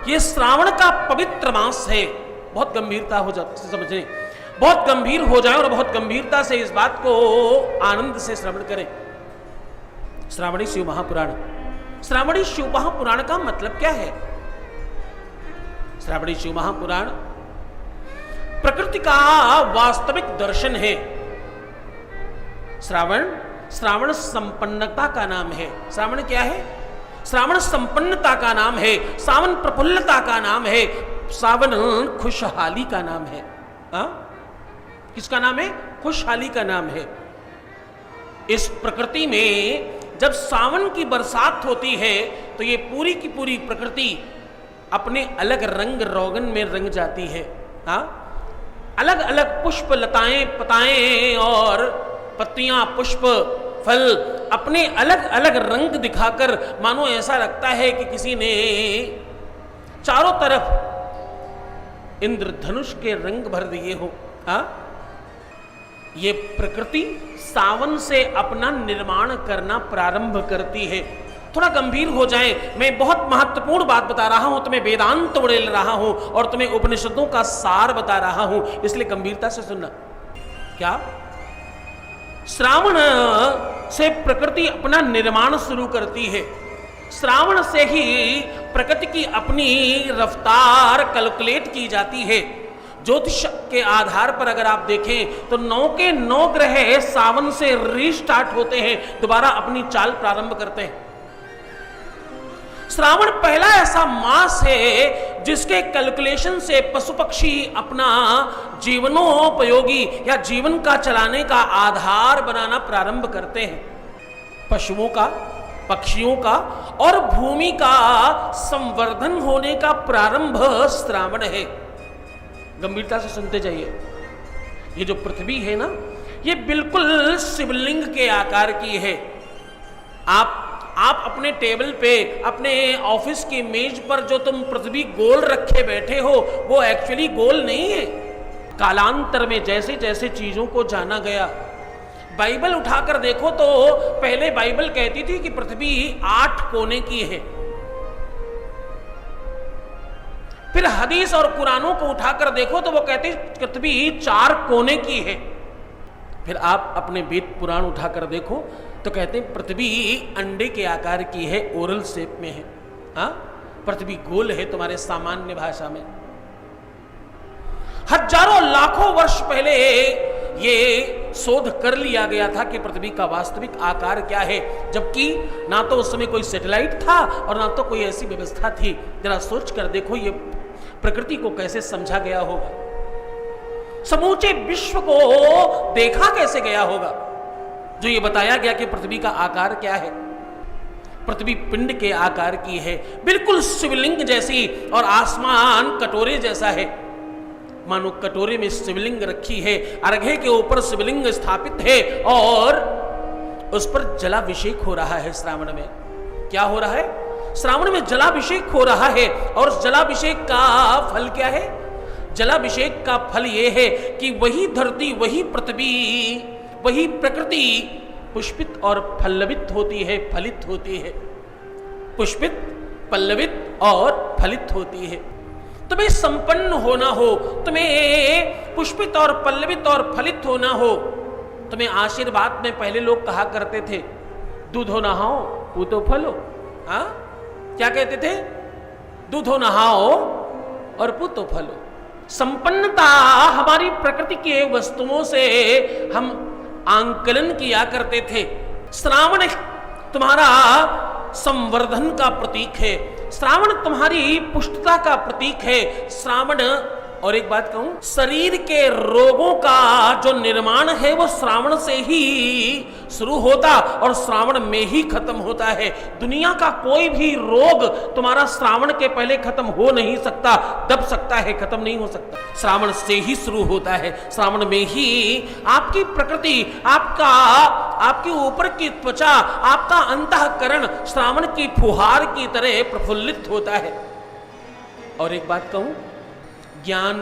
ये श्रावण का पवित्र मास है। बहुत गंभीरता हो जाती समझें, बहुत गंभीर हो जाए और बहुत गंभीरता से इस बात को आनंद से श्रवण करें। श्रावणी शिव महापुराण, श्रावणी शिव महापुराण का मतलब क्या है? श्रावणी शिव महापुराण प्रकृति का वास्तविक दर्शन है। श्रावण संपन्नता का नाम है। श्रावण क्या है? श्रावण संपन्नता का नाम है, सावन प्रफुल्लता का नाम है, सावन खुशहाली का नाम है। किसका नाम है? खुशहाली का नाम है। इस प्रकृति में जब सावन की बरसात होती है तो ये पूरी की पूरी प्रकृति अपने अलग रंग रोगन में रंग जाती है। अलग अलग पुष्प, लताएं, पताएं और पत्तियां, पुष्प, फल अपने अलग अलग रंग दिखाकर मानो ऐसा लगता है कि किसी ने चारों तरफ इंद्रधनुष के रंग भर दिए हो। ये प्रकृति सावन से अपना निर्माण करना प्रारंभ करती है। थोड़ा गंभीर हो जाए, मैं बहुत महत्वपूर्ण बात बता रहा हूं, तुम्हें वेदांत उड़ेल रहा हूं और तुम्हें उपनिषदों का सार बता रहा हूं, इसलिए गंभीरता से सुनना। क्या? श्रावण से प्रकृति अपना निर्माण शुरू करती है। श्रावण से ही प्रकृति की अपनी रफ्तार कैलकुलेट की जाती है। ज्योतिष के आधार पर अगर आप देखें तो 9 के 9 ग्रह सावन से रीस्टार्ट होते हैं, दोबारा अपनी चाल प्रारंभ करते हैं। श्रावण पहला ऐसा मास है जिसके कैलकुलेशन से पशु पक्षी अपना जीवनोपयोगी या जीवन का चलाने का आधार बनाना प्रारंभ करते हैं। पशुओं का, पक्षियों का और भूमि का संवर्धन होने का प्रारंभ श्रावण है। गंभीरता से सुनते जाइए। ये जो पृथ्वी है ना, ये बिल्कुल शिवलिंग के आकार की है। आप अपने टेबल पे, अपने ऑफिस की मेज पर जो तुम पृथ्वी गोल रखे बैठे हो, वो एक्चुअली गोल नहीं है। कालांतर में जैसे जैसे चीजों को जाना गया, बाइबल उठाकर देखो तो पहले बाइबल कहती थी कि पृथ्वी 8 कोने की है। फिर हदीस और कुरानों को उठाकर देखो तो वो कहते पृथ्वी 4 कोने की है। फिर आप अपने वेद पुराण उठाकर देखो तो कहते हैं पृथ्वी अंडे के आकार की है, ओरल शेप में है। पृथ्वी गोल है तुम्हारे सामान्य भाषा में। हजारों लाखों वर्ष पहले ये शोध कर लिया गया था कि पृथ्वी का वास्तविक आकार क्या है, जबकि ना तो उस समय कोई सैटेलाइट था और ना तो कोई ऐसी व्यवस्था थी। जरा सोच कर देखो ये प्रकृति को कैसे समझा गया होगा, समूचे विश्व को देखा कैसे गया होगा, जो ये बताया गया कि पृथ्वी का आकार क्या है। पृथ्वी पिंड के आकार की है, बिल्कुल शिवलिंग जैसी, और आसमान कटोरे जैसा है। मानो कटोरे में शिवलिंग रखी है, अर्घे के ऊपर शिवलिंग स्थापित है और उस पर जलाभिषेक हो रहा है। श्रावण में क्या हो रहा है? श्रावण में जलाभिषेक हो रहा है। और जलाभिषेक का फल क्या है? जलाभिषेक का फल यह है कि वही धरती, वही पृथ्वी, वही प्रकृति पुष्पित और पल्लवित होती है, फलित होती है। पुष्पित, पल्लवित और फलित होती है। तुम्हें संपन्न होना हो, तुम्हें पुष्पित और पल्लवित और फलित होना हो, तुम्हें आशीर्वाद में पहले लोग कहा करते थे दूधो नहाओ पूतो फलो। क्या कहते थे? दूधो नहाओ और पूतो फलो। संपन्नता हमारी प्रकृति के वस्तुओं से हम आंकलन किया करते थे। श्रावण तुम्हारा संवर्धन का प्रतीक है, श्रावण तुम्हारी पुष्टता का प्रतीक है। श्रावण, और एक बात कहूं, शरीर के रोगों का जो निर्माण है वो श्रावण से ही शुरू होता और श्रावण में ही खत्म होता है। दुनिया का कोई भी रोग तुम्हारा श्रावण के पहले खत्म हो नहीं सकता, दब सकता है, खत्म नहीं हो सकता। श्रावण से ही शुरू होता है। श्रावण में ही आपकी प्रकृति, आपके ऊपर की त्वचा, आपका अंतःकरण श्रावण की फुहार की तरह प्रफुल्लित होता है। और एक बात कहूं, ज्ञान,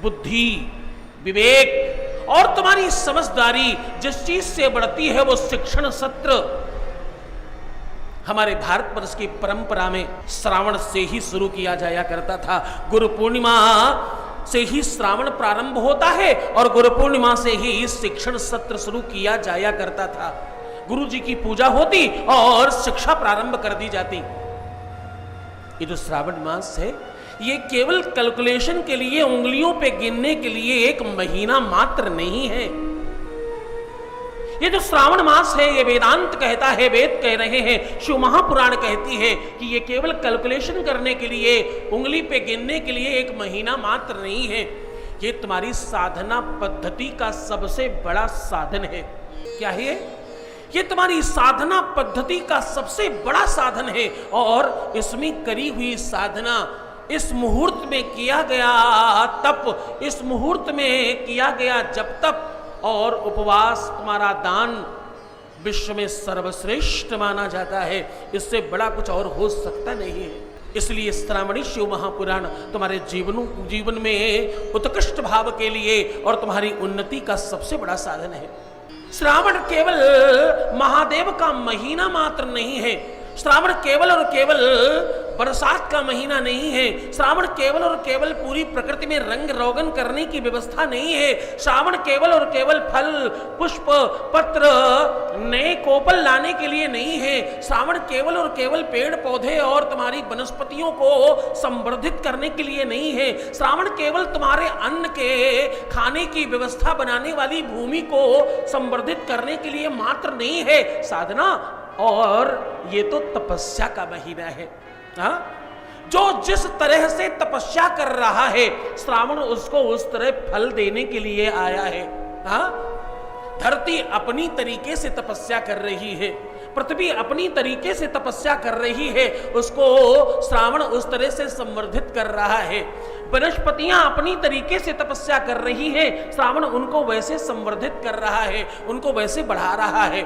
बुद्धि, विवेक और तुम्हारी समझदारी जिस चीज से बढ़ती है वो शिक्षण सत्र, हमारे भारतवर्ष की परंपरा में श्रावण से ही शुरू किया जाया करता था। गुरु पूर्णिमा से ही श्रावण प्रारंभ होता है और गुरु पूर्णिमा से ही शिक्षण सत्र शुरू किया जाया करता था। गुरु जी की पूजा होती और शिक्षा प्रारंभ कर दी जाती। ये जो श्रावण मास है ये केवल कैलकुलेशन के लिए, उंगलियों पे गिनने के लिए एक महीना मात्र नहीं है। ये जो श्रावण मास है ये वेदांत कहता है, वेद कह रहे हैं, शिव महापुराण कहती है कि ये केवल कैलकुलेशन करने के लिए, उंगली पे गिनने के लिए एक महीना मात्र नहीं है। ये तुम्हारी साधना पद्धति का सबसे बड़ा साधन है। क्या है ये तुम्हारी साधना पद्धति का सबसे बड़ा साधन है। और इसमें करी हुई साधना, इस मुहूर्त में किया गया तप, इस मुहूर्त में किया गया जप तप और उपवास, तुम्हारा दान विश्व में सर्वश्रेष्ठ माना जाता है। इससे बड़ा कुछ और हो सकता नहीं है। इसलिए श्रावणी शिव महापुराण तुम्हारे जीवन में उत्कृष्ट भाव के लिए और तुम्हारी उन्नति का सबसे बड़ा साधन है। श्रावण केवल महादेव का महीना मात्र नहीं है। श्रावण केवल और केवल बरसात का महीना नहीं है। श्रावण केवल और केवल पूरी प्रकृति में रंग रोगन करने की व्यवस्था नहीं है। श्रावण केवल और केवल फल, पुष्प, पत्र, नए कोपल लाने के लिए नहीं है। श्रावण केवल और केवल पेड़ पौधे और तुम्हारी वनस्पतियों को संवर्धित करने के लिए नहीं है। श्रावण केवल तुम्हारे अन्न के खाने की व्यवस्था बनाने वाली भूमि को संवर्धित करने के लिए मात्र नहीं है साधना, और ये तो तपस्या का महीना है। हाँ? जो जिस तरह से तपस्या कर रहा है श्रावण उसको उस तरह फल देने के लिए आया है। हाँ? धरती अपनी तरीके से तपस्या कर रही है, पृथ्वी अपनी तरीके से तपस्या कर रही है, उसको श्रावण उस तरह से संवर्धित कर रहा है। वनस्पतियां अपनी तरीके से तपस्या कर रही है, श्रावण उनको वैसे संवर्धित कर रहा है, उनको वैसे बढ़ा रहा है।